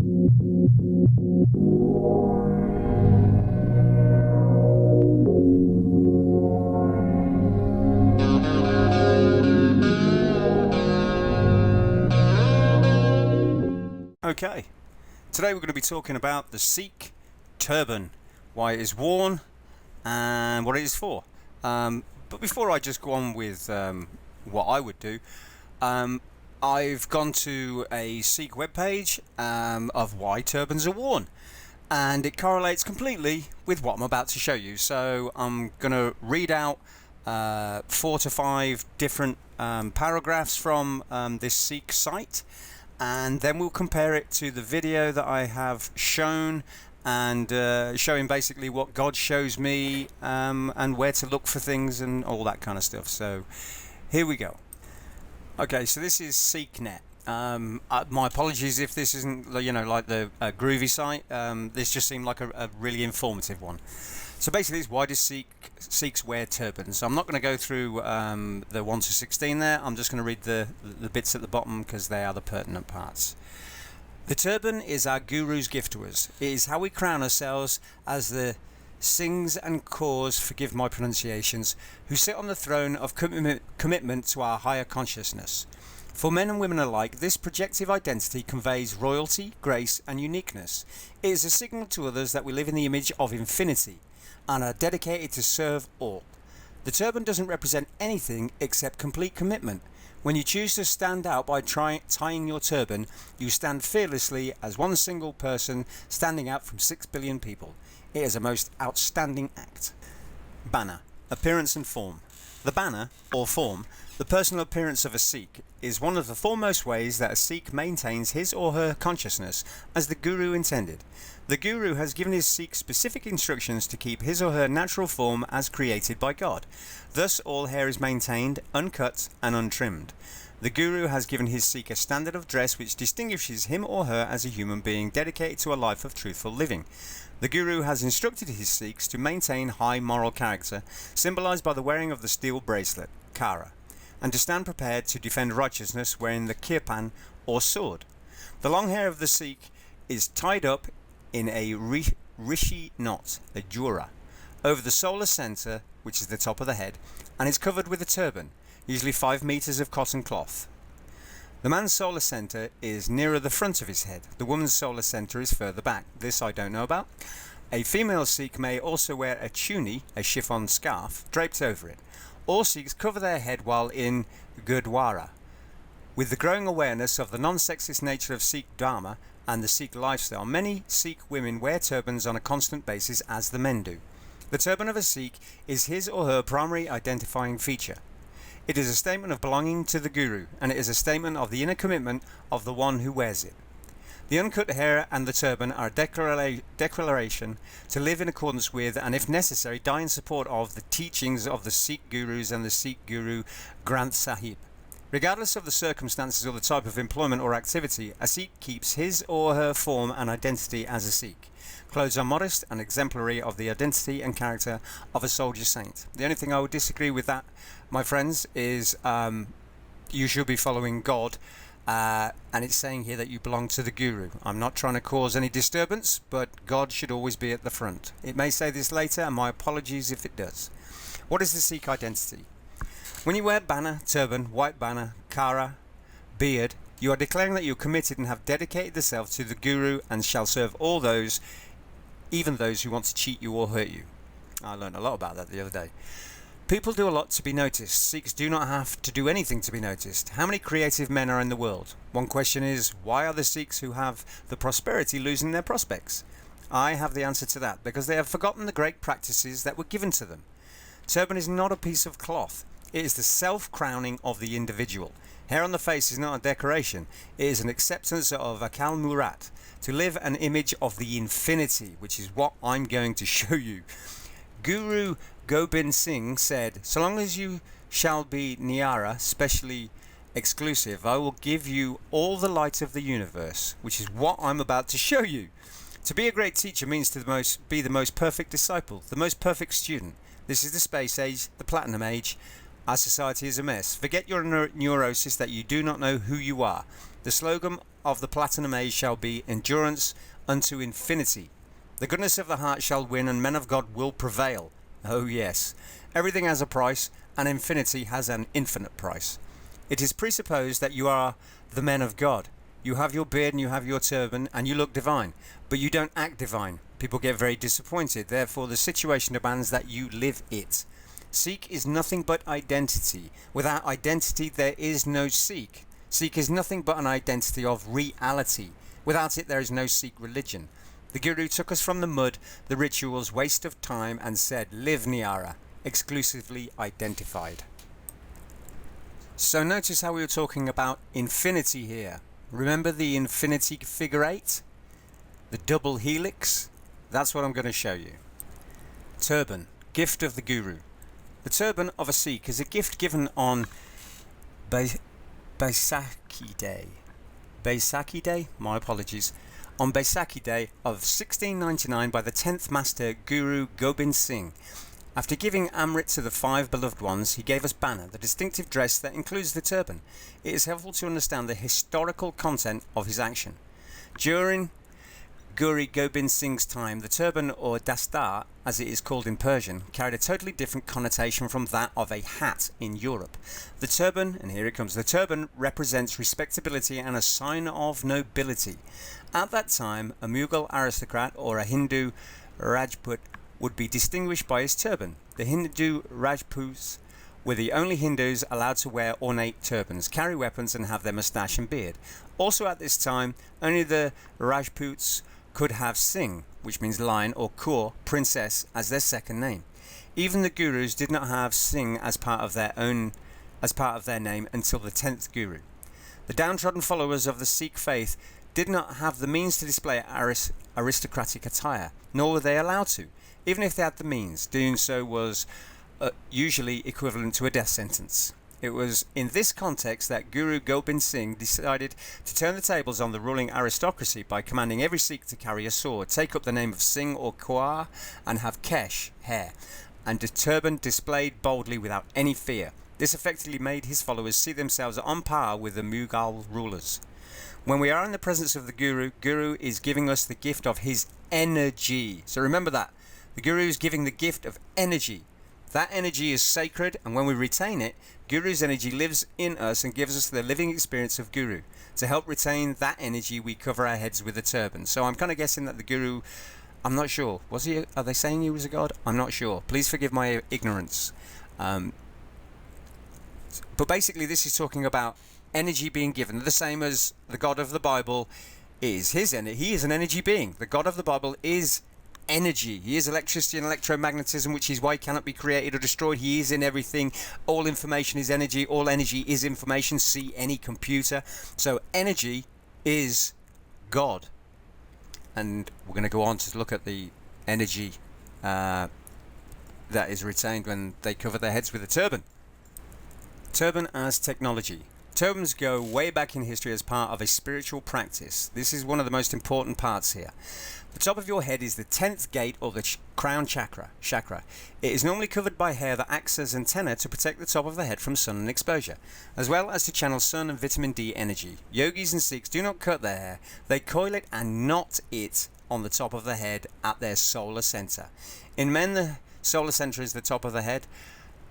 Okay, today we're going to be talking about the Sikh turban, why it is worn and what it is for. But before I just go on with what I would do, I've gone to a Sikh webpage of why turbans are worn, and it correlates completely with what I'm about to show you. So I'm going to read out 4 to 5 different paragraphs from this Sikh site, and then we'll compare it to the video that I have shown, and showing basically what God shows me and where to look for things and all that kind of stuff. So here we go. Okay, so this is SikhNet. My apologies if this isn't, like the groovy site. This just seemed like a really informative one. So basically, it's why do Sikhs wear turbans? So I'm not going to go through the 1 to 16 there. I'm just going to read the bits at the bottom because they are the pertinent parts. The turban is our guru's gift to us. It is how we crown ourselves as the Singhs and Kaurs, forgive my pronunciations, who sit on the throne of commitment to our higher consciousness. For men and women alike, this projective identity conveys royalty, grace and uniqueness. It is a signal to others that we live in the image of infinity and are dedicated to serve all. The turban doesn't represent anything except complete commitment. When you choose to stand out by tying your turban, you stand fearlessly as one single person standing out from 6 billion people. It is a most outstanding act. Banner, appearance and form. The banner, or form, the personal appearance of a Sikh, is one of the foremost ways that a Sikh maintains his or her consciousness as the Guru intended. The Guru has given his Sikh specific instructions to keep his or her natural form as created by God. Thus all hair is maintained, uncut and untrimmed. The Guru has given his Sikh a standard of dress which distinguishes him or her as a human being dedicated to a life of truthful living. The Guru has instructed his Sikhs to maintain high moral character, symbolized by the wearing of the steel bracelet, Kara, and to stand prepared to defend righteousness wearing the kirpan or sword. The long hair of the Sikh is tied up in a rishi knot, a jura, over the solar center, which is the top of the head, and is covered with a turban, usually 5 meters of cotton cloth. The man's solar center is nearer the front of his head. The woman's solar center is further back. This I don't know about. A female Sikh may also wear a chuni, a chiffon scarf, draped over it. All Sikhs cover their head while in Gurdwara. With the growing awareness of the non-sexist nature of Sikh Dharma and the Sikh lifestyle, many Sikh women wear turbans on a constant basis as the men do. The turban of a Sikh is his or her primary identifying feature. It is a statement of belonging to the Guru, and it is a statement of the inner commitment of the one who wears it. The uncut hair and the turban are a declaration to live in accordance with, and if necessary, die in support of, the teachings of the Sikh Gurus and the Sikh Guru Granth Sahib. Regardless of the circumstances or the type of employment or activity, a Sikh keeps his or her form and identity as a Sikh. Clothes are modest and exemplary of the identity and character of a soldier saint. The only thing I would disagree with that, my friends, is you should be following God, and it's saying here that you belong to the Guru. I'm not trying to cause any disturbance, but God should always be at the front. It may say this later, and my apologies if it does. What is the Sikh identity? When you wear banner, turban, white banner, kara, beard, you are declaring that you are committed and have dedicated the self to the Guru and shall serve all those, even those who want to cheat you or hurt you. I learned a lot about that the other day. People do a lot to be noticed. Sikhs do not have to do anything to be noticed. How many creative men are in the world? One question is, why are the Sikhs who have the prosperity losing their prospects? I have the answer to that, because they have forgotten the great practices that were given to them. Turban is not a piece of cloth. It is the self-crowning of the individual. Hair on the face is not a decoration. It is an acceptance of Akal Murat, to live an image of the infinity, which is what I'm going to show you. Guru Gobind Singh said, "So long as you shall be Niara, specially exclusive, I will give you all the light of the universe," which is what I'm about to show you. To be a great teacher means to be the most perfect disciple, the most perfect student. This is the space age, the platinum age. Our society is a mess. Forget your neurosis that you do not know who you are. The slogan of the platinum age shall be endurance unto infinity. The goodness of the heart shall win, and men of God will prevail. Oh yes, everything has a price, and infinity has an infinite price. It is presupposed that you are the men of God. You have your beard and you have your turban and you look divine, but you don't act divine. People get very disappointed. Therefore, the situation demands that you live it. Sikh is nothing but identity. Without identity, there is no Sikh. Sikh is nothing but an identity of reality. Without it, there is no Sikh religion. The Guru took us from the mud, the rituals, waste of time, and said, live Niara, exclusively identified. So notice how we were talking about infinity here. Remember the infinity figure 8? The double helix? That's what I'm going to show you. Turban, gift of the Guru. The turban of a Sikh is a gift given on Baisakhi Day. Baisakhi Day? My apologies. On Baisakhi Day of 1699 by the 10th Master Guru Gobind Singh. After giving Amrit to the 5 beloved ones, he gave us Bana, the distinctive dress that includes the turban. It is helpful to understand the historical content of his action. During Guru Gobind Singh's time, the turban, or dastar as it is called in Persian, carried a totally different connotation from that of a hat in Europe. The turban, and here it comes, the turban represents respectability and a sign of nobility. At that time, a Mughal aristocrat or a Hindu Rajput would be distinguished by his turban. The Hindu Rajputs were the only Hindus allowed to wear ornate turbans, carry weapons and have their moustache and beard. Also at this time, only the Rajputs could have Singh, which means lion, or Kaur, princess, as their second name. Even the Gurus did not have Singh as part of their name until the 10th Guru. The downtrodden followers of the Sikh faith did not have the means to display aristocratic attire, nor were they allowed to. Even if they had the means, doing so was usually equivalent to a death sentence. It was in this context that Guru Gobind Singh decided to turn the tables on the ruling aristocracy by commanding every Sikh to carry a sword, take up the name of Singh or Kaur, and have kesh, hair, and a turban displayed boldly without any fear. This effectively made his followers see themselves on par with the Mughal rulers. When we are in the presence of the Guru is giving us the gift of his energy. So remember that. The Guru is giving the gift of energy. That energy is sacred, and when we retain it, Guru's energy lives in us and gives us the living experience of Guru. To help retain that energy, we cover our heads with a turban. So I'm kind of guessing that the Guru, I'm not sure. Was he? Are they saying he was a god? I'm not sure. Please forgive my ignorance. But basically, this is talking about energy being given, the same as the God of the Bible is his energy. He is an energy being. The God of the Bible is energy. He is electricity and electromagnetism, which is why he cannot be created or destroyed. He is in everything. All information is energy. All energy is information. See any computer. So energy is God. And we're going to go on to look at the energy that is retained when they cover their heads with a turban. Turban as technology. Turbans go way back in history as part of a spiritual practice. This is one of the most important parts here. The top of your head is the 10th gate, or the crown chakra. It is normally covered by hair that acts as antenna to protect the top of the head from sun and exposure, as well as to channel sun and vitamin D energy. Yogis and Sikhs do not cut their hair. They coil it and knot it on the top of the head at their solar center. In men, the solar center is the top of the head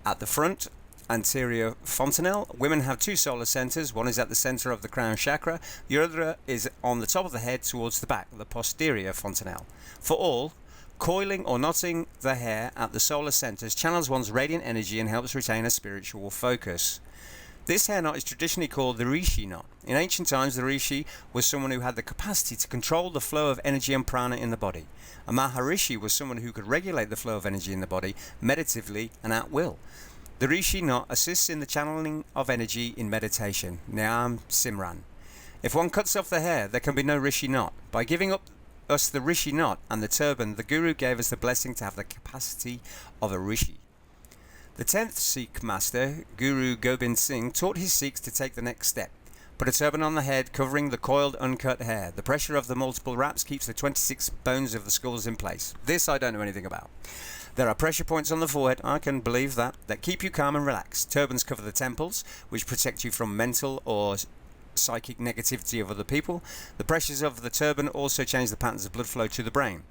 at the front, anterior fontanelle. Women have 2 solar centers. One is at the center of the crown chakra. The other is on the top of the head towards the back, the posterior fontanelle. For all, coiling or knotting the hair at the solar centers channels one's radiant energy and helps retain a spiritual focus. This hair knot is traditionally called the Rishi knot. In ancient times, the Rishi was someone who had the capacity to control the flow of energy and prana in the body. A Maharishi was someone who could regulate the flow of energy in the body meditatively and at will. The Rishi knot assists in the channeling of energy in meditation. Nyam Simran. If one cuts off the hair, there can be no Rishi knot. By giving up us the Rishi knot and the turban, the Guru gave us the blessing to have the capacity of a Rishi. The 10th Sikh master, Guru Gobind Singh, taught his Sikhs to take the next step. Put a turban on the head, covering the coiled, uncut hair. The pressure of the multiple wraps keeps the 26 bones of the skulls in place. This I don't know anything about. There are pressure points on the forehead, I can believe that keep you calm and relaxed. Turbans cover the temples, which protect you from mental or psychic negativity of other people. The pressures of the turban also change the patterns of blood flow to the brain.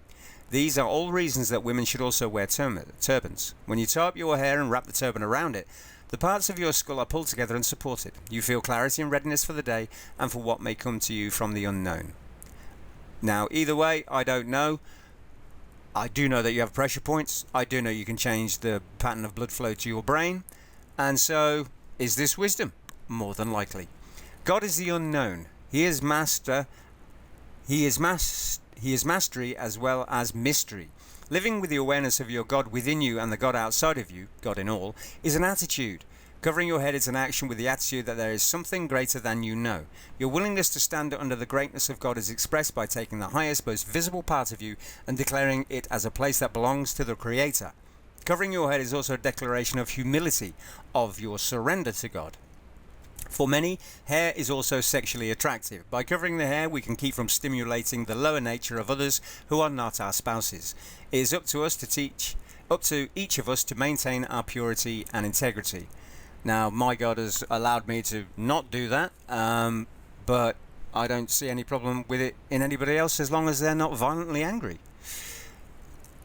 These are all reasons that women should also wear turbans. When you tie up your hair and wrap the turban around it, the parts of your skull are pulled together and supported. You feel clarity and readiness for the day and for what may come to you from the unknown. Now, either way, I don't know. I do know that you have pressure points. I do know you can change the pattern of blood flow to your brain. And so, is this wisdom? More than likely. God is the unknown. He is master. He is mastery as well as mystery. Living with the awareness of your God within you and the God outside of you, God in all, is an attitude. Covering your head is an action with the attitude that there is something greater than you know. Your willingness to stand under the greatness of God is expressed by taking the highest, most visible part of you and declaring it as a place that belongs to the Creator. Covering your head is also a declaration of humility, of your surrender to God. For many, hair is also sexually attractive. By covering the hair, we can keep from stimulating the lower nature of others who are not our spouses. It is up to each of us to maintain our purity and integrity. Now, my God has allowed me to not do that, but I don't see any problem with it in anybody else as long as they're not violently angry.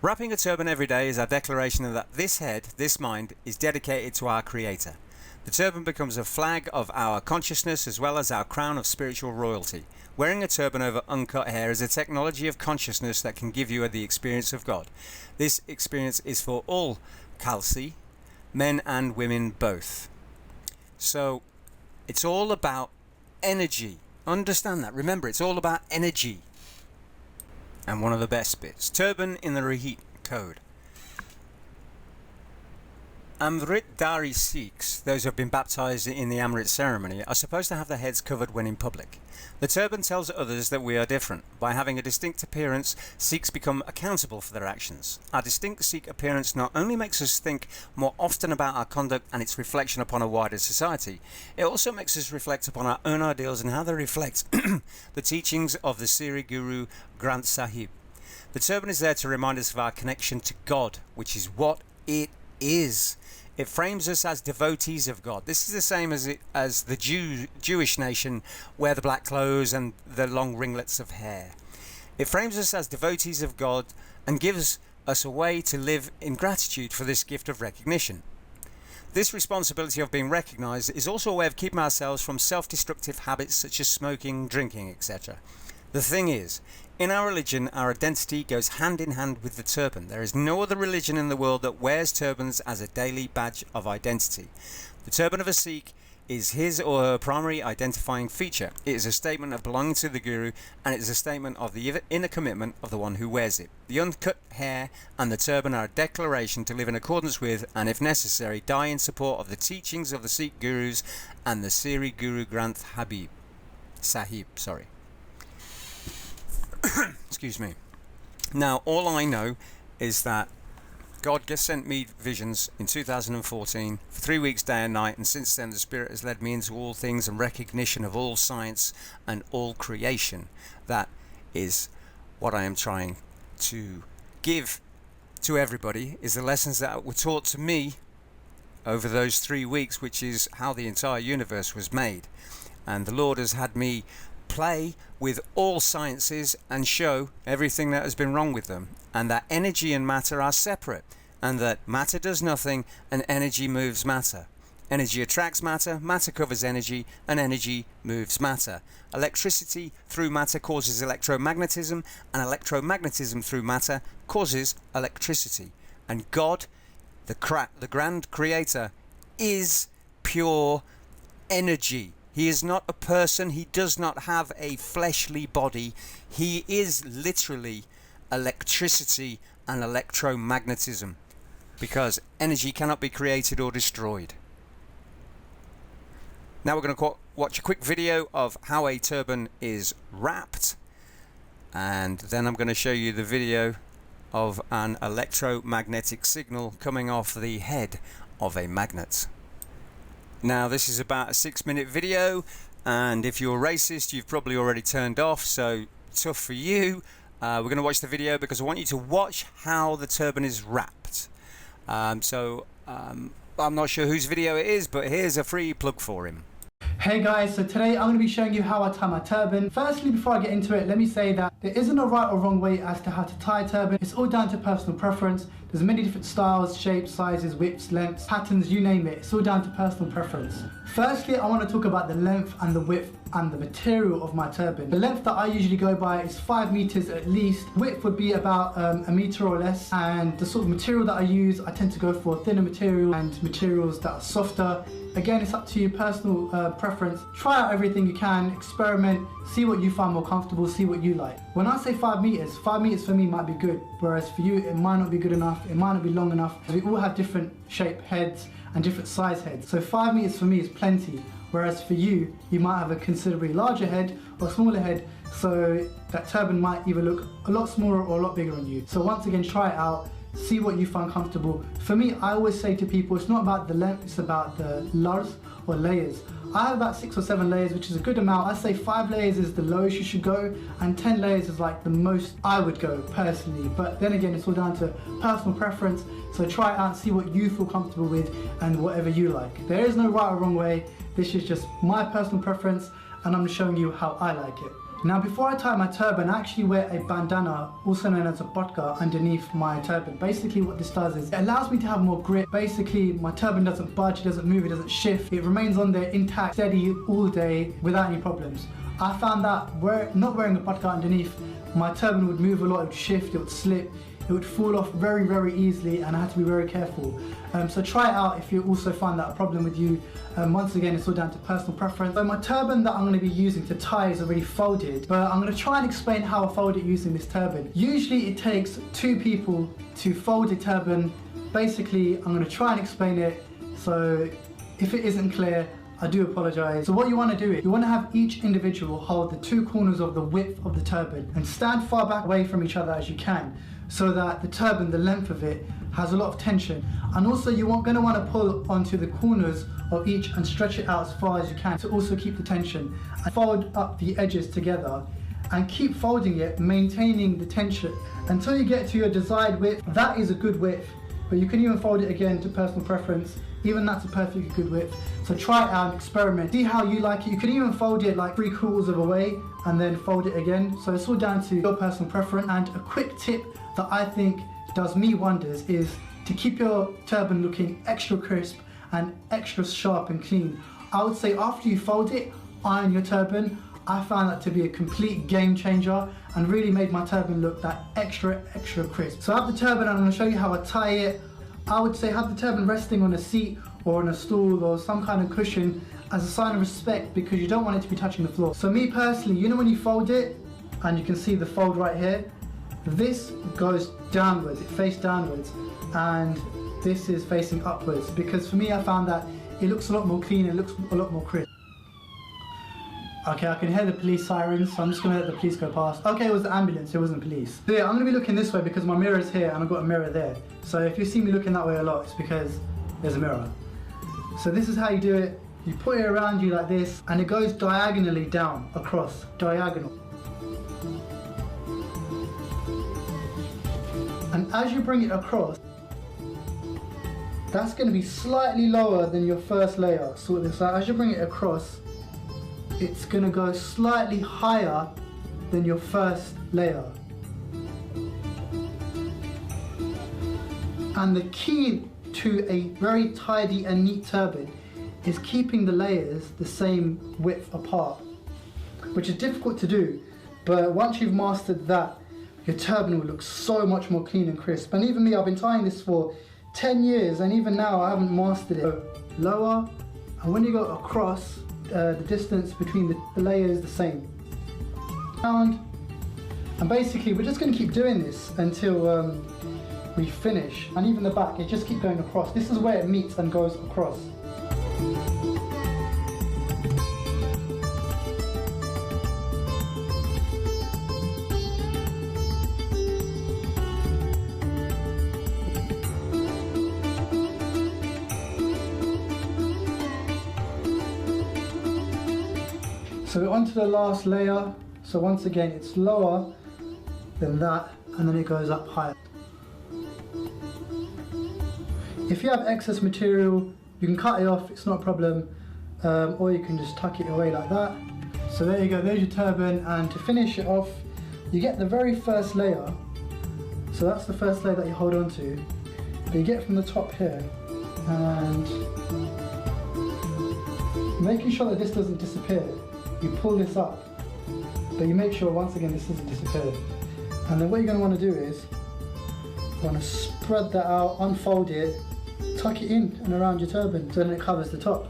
Wrapping a turban every day is our declaration that this head, this mind, is dedicated to our Creator. The turban becomes a flag of our consciousness as well as our crown of spiritual royalty. Wearing a turban over uncut hair is a technology of consciousness that can give you the experience of God. This experience is for all Khalsi, men and women both. So it's all about energy. Understand that. Remember, it's all about energy. And one of the best bits, turban in the Rahit code. Amritdhari Sikhs, those who have been baptized in the Amrit ceremony, are supposed to have their heads covered when in public. The turban tells others that we are different. By having a distinct appearance, Sikhs become accountable for their actions. Our distinct Sikh appearance not only makes us think more often about our conduct and its reflection upon a wider society, it also makes us reflect upon our own ideals and how they reflect the teachings of the Sri Guru Granth Sahib. The turban is there to remind us of our connection to God, which is what it is. It frames us as devotees of God. This is the same as the Jewish nation wear the black clothes and the long ringlets of hair. It frames us as devotees of God and gives us a way to live in gratitude for this gift of recognition. This responsibility of being recognized is also a way of keeping ourselves from self-destructive habits such as smoking, drinking, etc. The thing is, in our religion, our identity goes hand in hand with the turban. There is no other religion in the world that wears turbans as a daily badge of identity. The turban of a Sikh is his or her primary identifying feature. It is a statement of belonging to the Guru, and it is a statement of the inner commitment of the one who wears it. The uncut hair and the turban are a declaration to live in accordance with, and if necessary, die in support of the teachings of the Sikh Gurus and the Sri Guru Granth Sahib. Excuse me. Now, all I know is that God sent me visions in 2014 for 3 weeks, day and night, and since then the Spirit has led me into all things and recognition of all science and all creation. That is what I am trying to give to everybody, is the lessons that were taught to me over those 3 weeks, which is how the entire universe was made. And the Lord has had me play with all sciences and show everything that has been wrong with them, and that energy and matter are separate, and that matter does nothing and energy moves matter. Energy attracts matter, matter covers energy, and energy moves matter. Electricity through matter causes electromagnetism, and electromagnetism through matter causes electricity. And God, the grand creator, is pure energy. He is not a person. He does not have a fleshly body. He is literally electricity and electromagnetism, because energy cannot be created or destroyed. Now we're going to watch a quick video of how a turban is wrapped, and then I'm going to show you the video of an electromagnetic signal coming off the head of a magnet. Now this is about a 6-minute video, and if you're racist you've probably already turned off, so tough for you. We're going to watch the video because I want you to watch how the turban is wrapped. I'm not sure whose video it is, but here's a free plug for him. Hey guys, so today I'm going to be showing you how I tie my turban. Firstly, before I get into it, let me say that there isn't a right or wrong way as to how to tie a turban. It's all down to personal preference. There's many different styles, shapes, sizes, widths, lengths, patterns, you name it. It's all down to personal preference. Firstly, I want to talk about the length and the width and the material of my turban. The length that I usually go by is 5 meters at least. Width would be about a meter or less, and the sort of material that I use, I tend to go for thinner material and materials that are softer. Again, it's up to you, personal preference. Try out everything you can, experiment, see what you find more comfortable, see what you like. When I say 5 meters for me might be good, whereas for you it might not be good enough, it might not be long enough. We all have different shape heads and different size heads. So 5 meters for me is plenty, whereas for you, you might have a considerably larger head or smaller head, so that turban might either look a lot smaller or a lot bigger on you. So once again, try it out. See what you find comfortable. For me, I always say to people, it's not about the length, it's about the layers or layers. I have about 6 or 7 layers, which is a good amount. I say 5 layers is the lowest you should go, and 10 layers is like the most I would go personally. But then again, it's all down to personal preference. So try it out, see what you feel comfortable with and whatever you like. There is no right or wrong way. This is just my personal preference, and I'm showing you how I like it. Now, before I tie my turban, I actually wear a bandana, also known as a bodka, underneath my turban. Basically what this does is it allows me to have more grip. Basically, my turban doesn't budge, it doesn't move, it doesn't shift. It remains on there intact, steady all day without any problems. I found that not wearing a bodka underneath, my turban would move a lot, it would shift, it would slip, it would fall off very, very easily, and I had to be very careful. So try it out if you also find that a problem with you. Once again, it's all down to personal preference. So my turban that I'm going to be using to tie is already folded, but I'm going to try and explain how I fold it using this turban. Usually it takes 2 people to fold a turban. Basically, I'm going to try and explain it, so if it isn't clear, I do apologise. So what you want to do is, you want to have each individual hold the 2 corners of the width of the turban and stand far back away from each other as you can, so that the turban, the length of it, has a lot of tension. And also you're going to want to pull onto the corners of each and stretch it out as far as you can to also keep the tension. And fold up the edges together and keep folding it, maintaining the tension until you get to your desired width. That is a good width, but you can even fold it again to personal preference. Even that's a perfectly good width. So try it out and experiment. See how you like it. You can even fold it like 3/4 of a way and then fold it again. So it's all down to your personal preference. And a quick tip that I think does me wonders is to keep your turban looking extra crisp and extra sharp and clean. I would say after you fold it, iron your turban. I found that to be a complete game changer and really made my turban look that extra crisp. So I have the turban and I'm going to show you how I tie it. I would say have the turban resting on a seat or on a stool or some kind of cushion as a sign of respect, because you don't want it to be touching the floor. So me personally, you know when you fold it, and you can see the fold right here, this goes downwards, it faces downwards, and this is facing upwards, because for me I found that it looks a lot more clean, it looks a lot more crisp. Okay, I can hear the police sirens, so I'm just going to let the police go past. Okay, it was the ambulance, it wasn't police. So yeah, I'm going to be looking this way because my mirror is here and I've got a mirror there. So if you see me looking that way a lot, it's because there's a mirror. So this is how you do it. You put it around you like this and it goes diagonally down, across, diagonal. And as you bring it across, that's going to be slightly lower than your first layer. Sort this out. As you bring it across, it's going to go slightly higher than your first layer. And the key to a very tidy and neat turban is keeping the layers the same width apart, which is difficult to do, but once you've mastered that, your turban will look so much more clean and crisp. And even me, I've been tying this for 10 years and even now I haven't mastered it. So lower, and when you go across, the distance between the layers the same. And basically we're just going to keep doing this until we finish. And even the back, it just keeps going across. This is where it meets and goes across. So we're on to the last layer. So once again, it's lower than that, and then it goes up higher. If you have excess material, you can cut it off, it's not a problem. or you can just tuck it away like that. So there you go, there's your turban, and to finish it off, you get the very first layer. So that's the first layer that you hold on to. But you get from the top here, and making sure that this doesn't disappear, you pull this up, but you make sure once again this doesn't disappear. And then what you're going to want to do is, you want to spread that out, unfold it, tuck it in and around your turban so then it covers the top.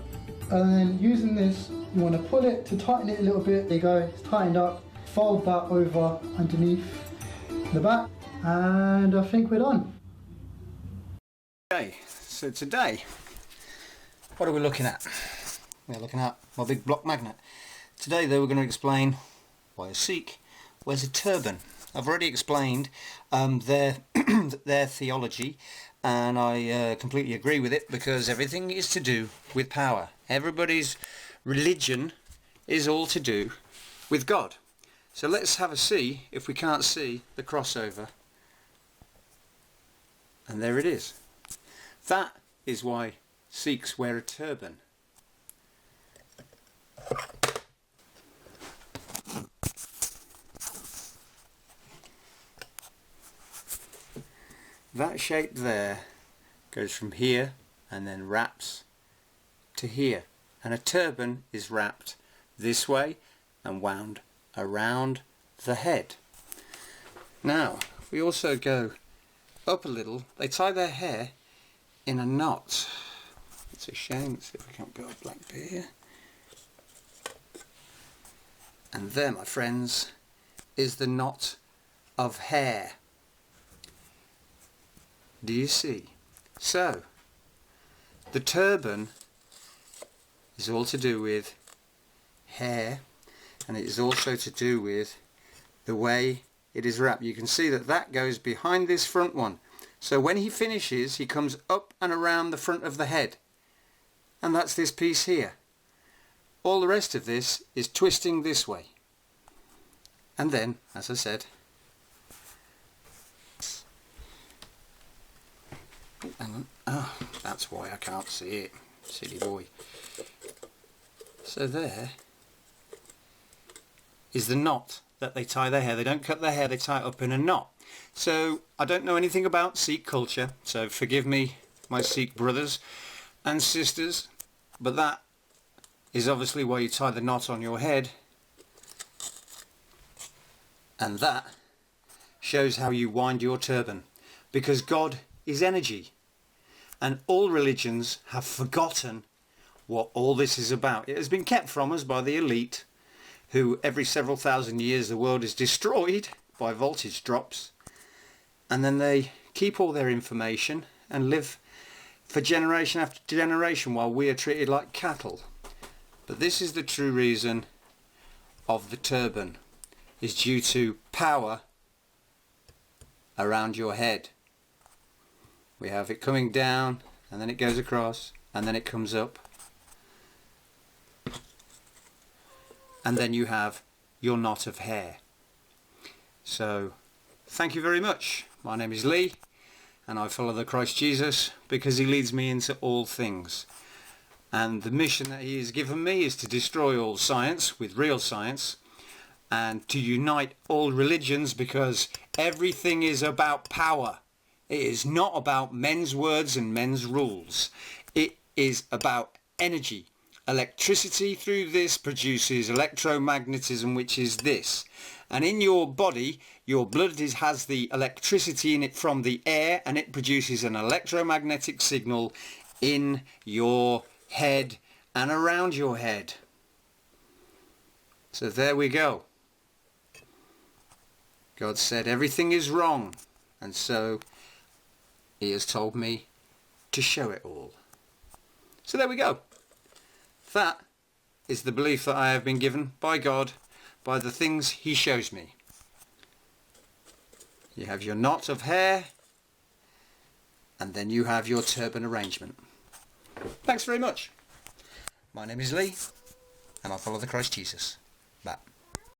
And then using this, you want to pull it to tighten it a little bit. There you go, it's tightened up. Fold that over underneath the back, and I think we're done. Okay, so today, what are we looking at? We're looking at my big block magnet. Today though, we're going to explain why a Sikh wears a turban. I've already explained their theology, and I completely agree with it, because everything is to do with power. Everybody's religion is all to do with God. So let's have a see if we can't see the crossover. And there it is. That is why Sikhs wear a turban. That shape there goes from here and then wraps to here. And a turban is wrapped this way and wound around the head. Now, if we also go up a little, they tie their hair in a knot. It's a shame. Let's see if we can't go up like here. And there, my friends, is the knot of hair. Do you see? So, the turban is all to do with hair, and it is also to do with the way it is wrapped. You can see that that goes behind this front one. So when he finishes, he comes up and around the front of the head. And that's this piece here. All the rest of this is twisting this way. And then, as I said, hang on. Oh, that's why I can't see it. Silly boy. So there is the knot that they tie their hair. They don't cut their hair, they tie it up in a knot. So I don't know anything about Sikh culture, so forgive me, my Sikh brothers and sisters, but that is obviously why you tie the knot on your head, and that shows how you wind your turban, because God is energy, and all religions have forgotten what all this is about. It has been kept from us by the elite, who every several thousand years the world is destroyed by voltage drops, and then they keep all their information and live for generation after generation while we are treated like cattle. But this is the true reason of the turban, is due to power around your head. We have it coming down, and then it goes across, and then it comes up, and then you have your knot of hair. So thank you very much. My name is Lee, and I follow the Christ Jesus because he leads me into all things, and the mission that he has given me is to destroy all science with real science, and to unite all religions, because everything is about power. It is not about men's words and men's rules. It is about energy. Electricity through this produces electromagnetism, which is this. And in your body, your blood has the electricity in it from the air, and it produces an electromagnetic signal in your head and around your head. So there we go. God said everything is wrong, and so he has told me to show it all. So there we go. That is the belief that I have been given by God, by the things he shows me. You have your knot of hair, and then you have your turban arrangement. Thanks very much. My name is Lee, and I follow the Christ Jesus. Bye.